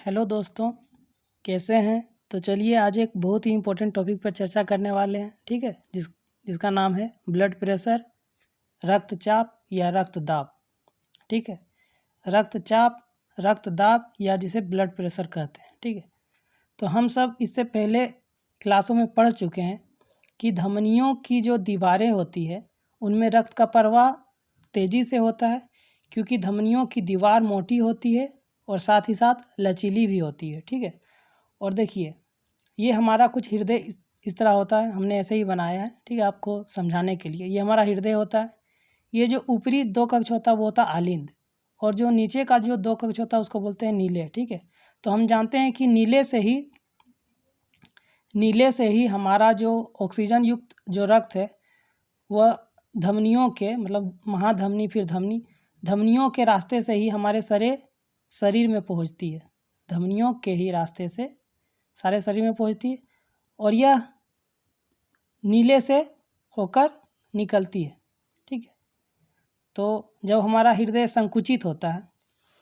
Hello दोस्तों, कैसे हैं। तो चलिए आज एक बहुत ही इम्पोर्टेंट टॉपिक पर चर्चा करने वाले हैं। ठीक है, जिसका नाम है ब्लड प्रेशर, रक्तचाप या रक्तदाब। ठीक है, रक्तचाप, रक्तदाब या जिसे ब्लड प्रेशर कहते हैं। ठीक है, तो हम सब इससे पहले क्लासों में पढ़ चुके हैं कि धमनियों की जो दीवारें होती है उनमें रक्त का प्रवाह तेज़ी से होता है, क्योंकि धमनियों की दीवार मोटी होती है और साथ ही साथ लचीली भी होती है। ठीक है, और देखिए ये हमारा कुछ हृदय इस तरह होता है, हमने ऐसे ही बनाया है। ठीक है, आपको समझाने के लिए। ये हमारा हृदय होता है। ये जो ऊपरी दो कक्ष होता है वो होता है आलिंद, और जो नीचे का जो दो कक्ष होता है उसको बोलते हैं नीले। ठीक है, तो हम जानते हैं कि नीले से ही हमारा जो ऑक्सीजन युक्त जो रक्त है वह धमनियों के, मतलब महाधमनी फिर धमनियों के रास्ते से ही हमारे शरीर में पहुंचती है। धमनियों के ही रास्ते से सारे शरीर में पहुंचती है और यह नीले से होकर निकलती है। ठीक है, तो जब हमारा हृदय संकुचित होता है,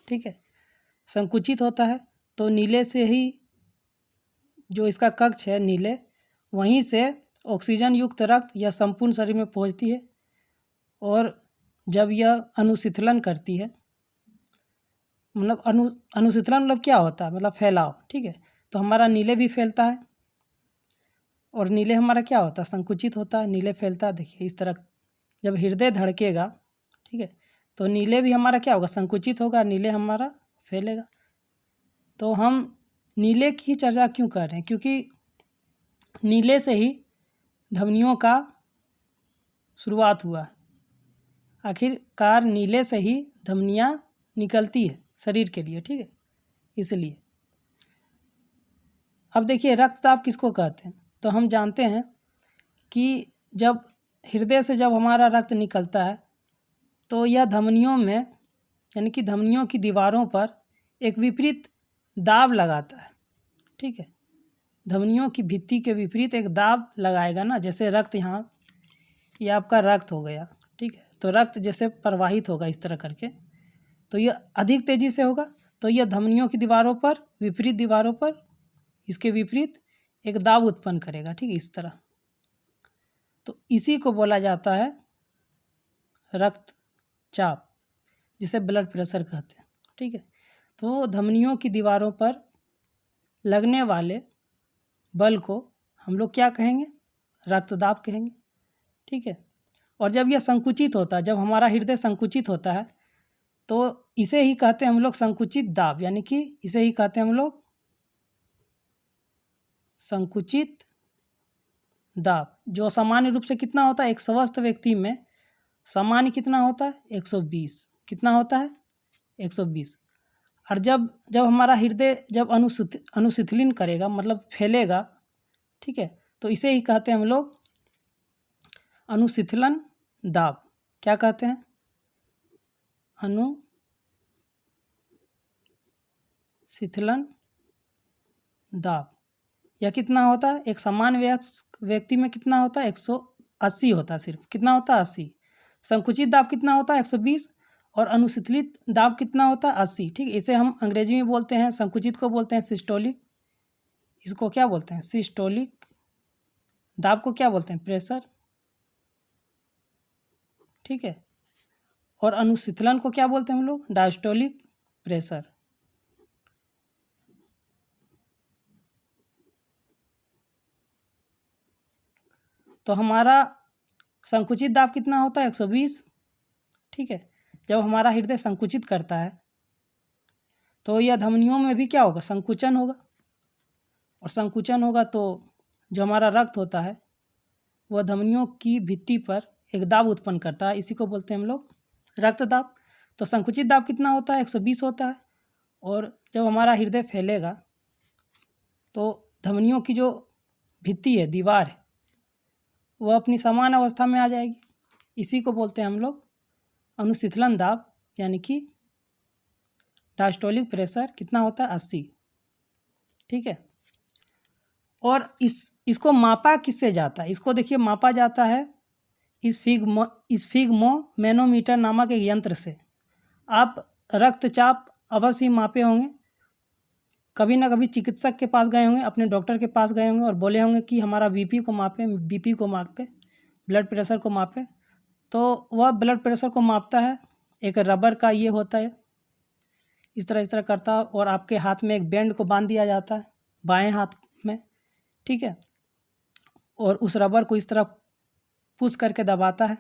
ठीक है, संकुचित होता है तो नीले से ही जो इसका कक्ष है नीले, वहीं से ऑक्सीजन युक्त रक्त यह संपूर्ण शरीर में पहुंचती है। और जब यह अनुशीतलन करती है, मतलब अनुशीतलन मतलब क्या होता है, मतलब फैलाव। ठीक है, तो हमारा नीले भी फैलता है और नीले हमारा क्या होता है, संकुचित होता है, नीले फैलता है। देखिए इस तरह जब हृदय धड़केगा, ठीक है, तो नीले भी हमारा क्या होगा, संकुचित होगा, नीले हमारा फैलेगा। तो हम नीले की चर्चा क्यों कर रहे हैं, क्योंकि नीले से ही धमनियों का शुरुआत हुआ। आखिरकार नीले से ही धमनियाँ निकलती है शरीर के लिए। ठीक है, इसलिए अब देखिए रक्तचाप किसको कहते हैं। तो हम जानते हैं कि जब हृदय से जब हमारा रक्त निकलता है तो यह धमनियों में, यानी कि धमनियों की दीवारों पर एक विपरीत दाब लगाता है। ठीक है, धमनियों की भित्ति के विपरीत एक दाब लगाएगा ना। जैसे रक्त यहाँ, ये आपका रक्त हो गया। ठीक है, तो रक्त जैसे प्रवाहित होगा इस तरह करके, तो यह अधिक तेज़ी से होगा, तो यह धमनियों की दीवारों पर, विपरीत दीवारों पर इसके विपरीत एक दाब उत्पन्न करेगा। ठीक है, इस तरह। तो इसी को बोला जाता है रक्तचाप, जिसे ब्लड प्रेशर कहते हैं। ठीक है, तो धमनियों की दीवारों पर लगने वाले बल को हम लोग क्या कहेंगे, रक्तदाब कहेंगे। ठीक है, और जब यह संकुचित होता है, जब हमारा हृदय संकुचित होता है तो इसे ही कहते हैं हम लोग संकुचित दाब, यानी कि इसे ही कहते हैं हम लोग संकुचित दाब। जो सामान्य रूप से कितना होता है, एक स्वस्थ व्यक्ति में सामान्य कितना होता है, 120। कितना होता है, 120। और जब हमारा हृदय जब अनुशीतलन करेगा, मतलब फैलेगा, ठीक है, तो इसे ही कहते हैं हम लोग अनुशीतलन दाब। क्या कहते हैं, अनुशीतलन दाब। यह कितना होता है, एक सामान्य व्यक्ति में कितना होता है, 180 होता है सिर्फ। कितना होता है, 80। संकुचित दाब कितना होता है, 120। और अनुशीतलित दाब कितना होता है, 80। ठीक है, इसे हम अंग्रेजी में बोलते हैं, संकुचित को बोलते हैं सिस्टोलिक। इसको क्या बोलते हैं, सिस्टोलिक। दाब को क्या बोलते हैं, प्रेशर। ठीक है, और अनुशीतलन को क्या बोलते हैं हम लोग, डायस्टोलिक प्रेशर। तो हमारा संकुचित दाब कितना होता है, 120। ठीक है, जब हमारा हृदय संकुचित करता है तो यह धमनियों में भी क्या होगा, संकुचन होगा। और संकुचन होगा तो जो हमारा रक्त होता है वह धमनियों की भित्ति पर एक दाब उत्पन्न करता है। इसी को बोलते हैं हम लोग रक्तदाब। तो संकुचित दाब कितना होता है, 120 होता है। और जब हमारा हृदय फैलेगा तो धमनियों की जो भित्ति है, दीवार है, वह अपनी समान अवस्था में आ जाएगी। इसी को बोलते हैं हम लोग अनुशीतलन दाब, यानी कि डायस्टोलिक प्रेशर। कितना होता है, 80। ठीक है, और इसको मापा किससे जाता है, इसको देखिए मापा जाता है स्फिग्मो मैनोमीटर नामक एक यंत्र से। आप रक्तचाप अवश्य ही मापे होंगे। कभी ना कभी चिकित्सक के पास गए होंगे, अपने डॉक्टर के पास गए होंगे और बोले होंगे कि हमारा बीपी को मापे, ब्लड प्रेशर को मापे। तो वह ब्लड प्रेशर को मापता है, एक रबर का ये होता है, इस तरह करता है और आपके हाथ में एक बैंड को बांध दिया जाता है बाएं हाथ में, ठीक है। और उस रबर को इस तरह पुश करके दबाता है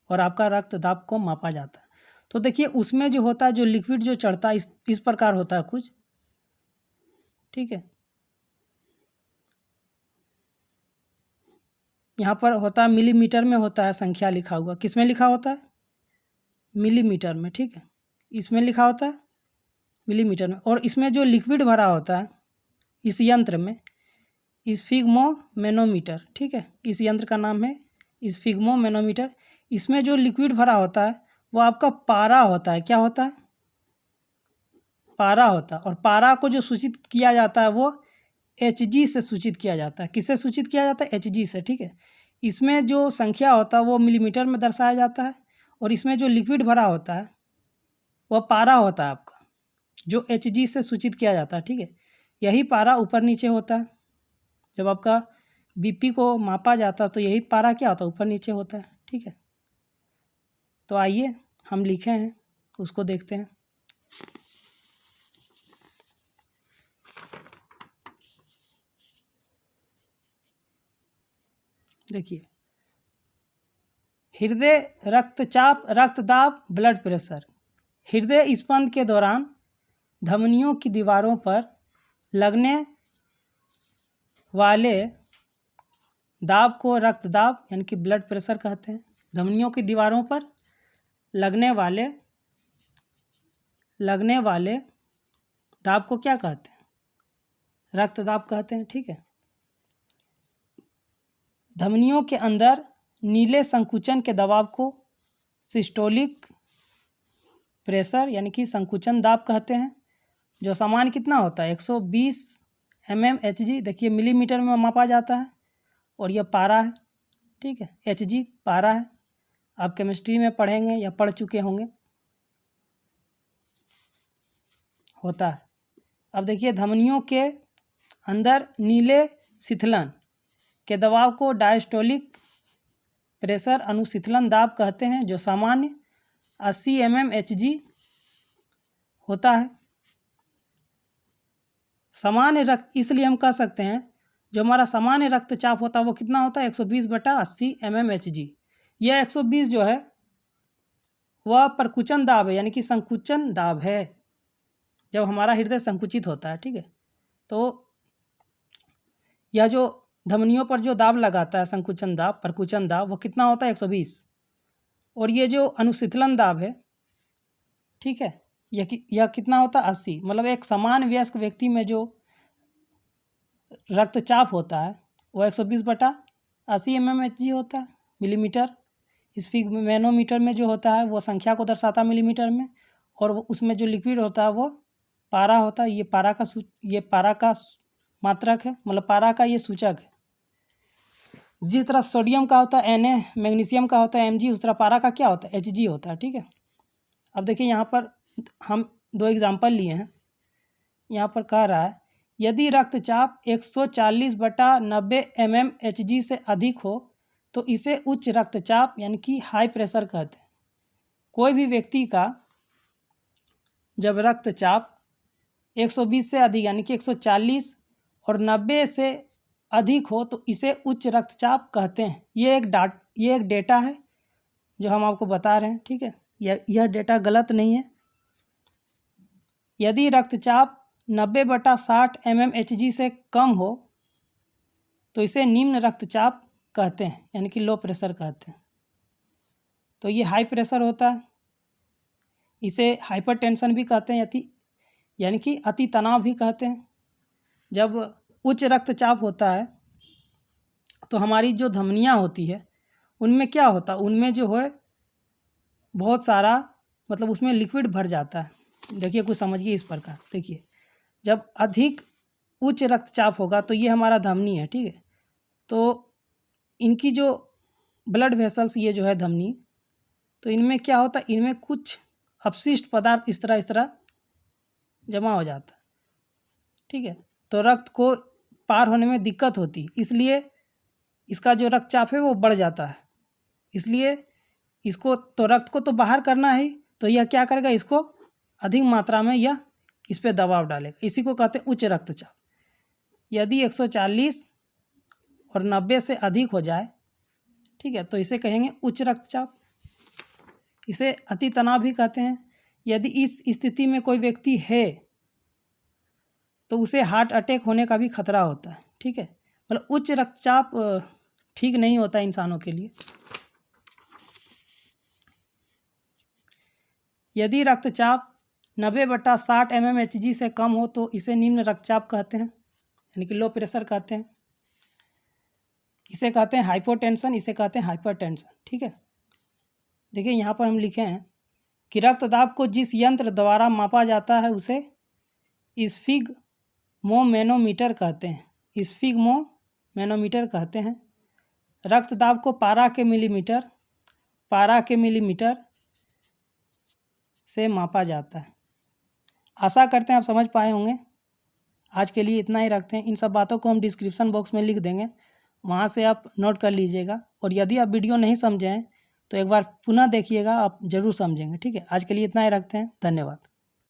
और आपका रक्त दाब को मापा जाता है। तो देखिए उसमें जो होता है, जो लिक्विड जो चढ़ता है इस प्रकार होता है कुछ, ठीक है। यहाँ पर होता है मिलीमीटर में होता है संख्या लिखा हुआ, किस में लिखा होता है? मिलीमीटर में, ठीक है। इसमें लिखा होता है मिलीमीटर में। और इसमें जो लिक्विड भरा होता है इस यंत्र में, स्फिग्मोमेनोमीटर, ठीक है। इस यंत्र का नाम है स्फिग्मोमेनोमीटर। इसमें जो लिक्विड भरा होता है वो आपका पारा होता है। क्या होता है? पारा होता है। और पारा को जो सूचित किया जाता है वो Hg से सूचित किया जाता है। किससे सूचित किया जाता है? Hg से, ठीक है। इसमें जो संख्या होता है वो मिलीमीटर में दर्शाया जाता है और इसमें जो लिक्विड भरा होता है वह पारा होता है आपका, जो Hg से सूचित किया जाता है, ठीक है। यही पारा ऊपर नीचे होता है। जब आपका बीपी को मापा जाता है तो यही पारा क्या होता है? ऊपर नीचे होता है, ठीक है। तो आइए हम लिखे हैं उसको देखते हैं। देखिए, हृदय रक्तचाप, रक्तदाब, ब्लड प्रेशर। हृदय स्पंद के दौरान धमनियों की दीवारों पर लगने वाले दाब को रक्तदाब यानी कि ब्लड प्रेशर कहते हैं। धमनियों की दीवारों पर लगने वाले दाब को क्या कहते हैं? रक्तदाब कहते हैं, ठीक है। धमनियों के अंदर नीले संकुचन के दबाव को सिस्टोलिक प्रेशर यानी कि संकुचन दाब कहते हैं, जो सामान्य कितना होता है? 120 mmHg। देखिए मिलीमीटर में मापा जाता है और यह पारा है, ठीक है। Hg पारा है, आप केमिस्ट्री में पढ़ेंगे या पढ़ चुके होंगे, होता है। अब देखिए धमनियों के अंदर नीले शिथिलन के दबाव को डायस्टोलिक प्रेशर अनुशीतलन दाब कहते हैं, जो सामान्य 80 mmHg होता है। सामान्य रक्त, इसलिए हम कह सकते हैं जो हमारा सामान्य रक्तचाप होता है वो कितना होता है? 120/80 mmHg। यह 120 जो है वह परकुचन दाब है, यानी कि संकुचन दाब है, जब हमारा हृदय संकुचित होता है, ठीक है। तो यह जो धमनियों पर जो दाब लगाता है संकुचन दाब, परकुचन दाब, वो कितना होता है? 120। और ये जो अनुशीतलन दाब है, ठीक है, यह कितना होता है? 80। मतलब एक समान वयस्क व्यक्ति में जो रक्तचाप होता है वो 120/80 mmHg होता है, मिलीमीटर। स्फिग्मोमेनोमीटर में जो होता है वो संख्या को दर्शाता है मिलीमीटर में, और उसमें जो लिक्विड होता है वो पारा होता है। ये पारा का मात्रक है, मतलब पारा का ये सूचक है। जिस तरह सोडियम का होता है Na, मैग्नीशियम का होता है Mg, उस तरह पारा का क्या होता है? Hg होता है, ठीक है। अब देखिए यहाँ पर हम 2 एग्जाम्पल लिए हैं। यहाँ पर कह रहा है यदि रक्तचाप 140/90 mmHg से अधिक हो तो इसे उच्च रक्तचाप यानी कि हाई प्रेशर कहते हैं। कोई भी व्यक्ति का जब रक्तचाप 120 से अधिक यानी कि 140 और 90 से अधिक हो तो इसे उच्च रक्तचाप कहते हैं। ये एक डेटा है जो हम आपको बता रहे हैं, ठीक है। यह डेटा गलत नहीं है। यदि रक्तचाप 90/60 mmHg से कम हो तो इसे निम्न रक्तचाप कहते हैं, यानी कि लो प्रेशर कहते हैं। तो ये हाई प्रेशर होता है, इसे हाइपरटेंशन भी कहते हैं, यानी कि अति तनाव भी कहते हैं। जब उच्च रक्तचाप होता है तो हमारी जो धमनियाँ होती है उनमें क्या होता है? उनमें जो है बहुत सारा, मतलब उसमें लिक्विड भर जाता है। देखिए कुछ समझिए इस प्रकार। देखिए जब अधिक उच्च रक्तचाप होगा तो ये हमारा धमनी है, ठीक है। तो इनकी जो ब्लड वेसल्स, ये जो है धमनी, तो इनमें क्या होता है? इनमें कुछ अपशिष्ट पदार्थ इस तरह जमा हो जाता है, ठीक है, तो रक्त को पार होने में दिक्कत होती, इसलिए इसका जो रक्तचाप है वो बढ़ जाता है। इसलिए इसको तो रक्त को तो बाहर करना है, तो यह क्या करेगा, इसको अधिक मात्रा में यह इस पर दबाव डालेगा। इसी को कहते हैं उच्च रक्तचाप। यदि 140 और 90 से अधिक हो जाए, ठीक है, तो इसे कहेंगे उच्च रक्तचाप। इसे अति तनाव भी कहते हैं। यदि इस स्थिति में कोई व्यक्ति है तो उसे हार्ट अटैक होने का भी खतरा होता है। ठीक है, मतलब उच्च रक्तचाप ठीक नहीं होता इंसानों के लिए। यदि रक्तचाप 90/60 mmHg से कम हो तो इसे निम्न रक्तचाप कहते हैं, यानी कि लो प्रेशर कहते हैं। इसे कहते हैं हाइपोटेंशन, इसे कहते हैं हाइपरटेंशन। ठीक है, देखिए यहाँ पर हम लिखे हैं कि रक्तदाब को जिस यंत्र द्वारा मापा जाता है उसे स्फिग्मोमैनोमीटर कहते हैं। स्फिग्मोमैनोमीटर कहते हैं। रक्तदाब को पारा के मिलीमीटर से मापा जाता है। आशा करते हैं आप समझ पाए होंगे। आज के लिए इतना ही रखते हैं। इन सब बातों को हम डिस्क्रिप्शन बॉक्स में लिख देंगे, वहाँ से आप नोट कर लीजिएगा। और यदि आप वीडियो नहीं समझे हैं तो एक बार पुनः देखिएगा, आप ज़रूर समझेंगे। ठीक है, आज के लिए इतना ही रखते हैं। धन्यवाद।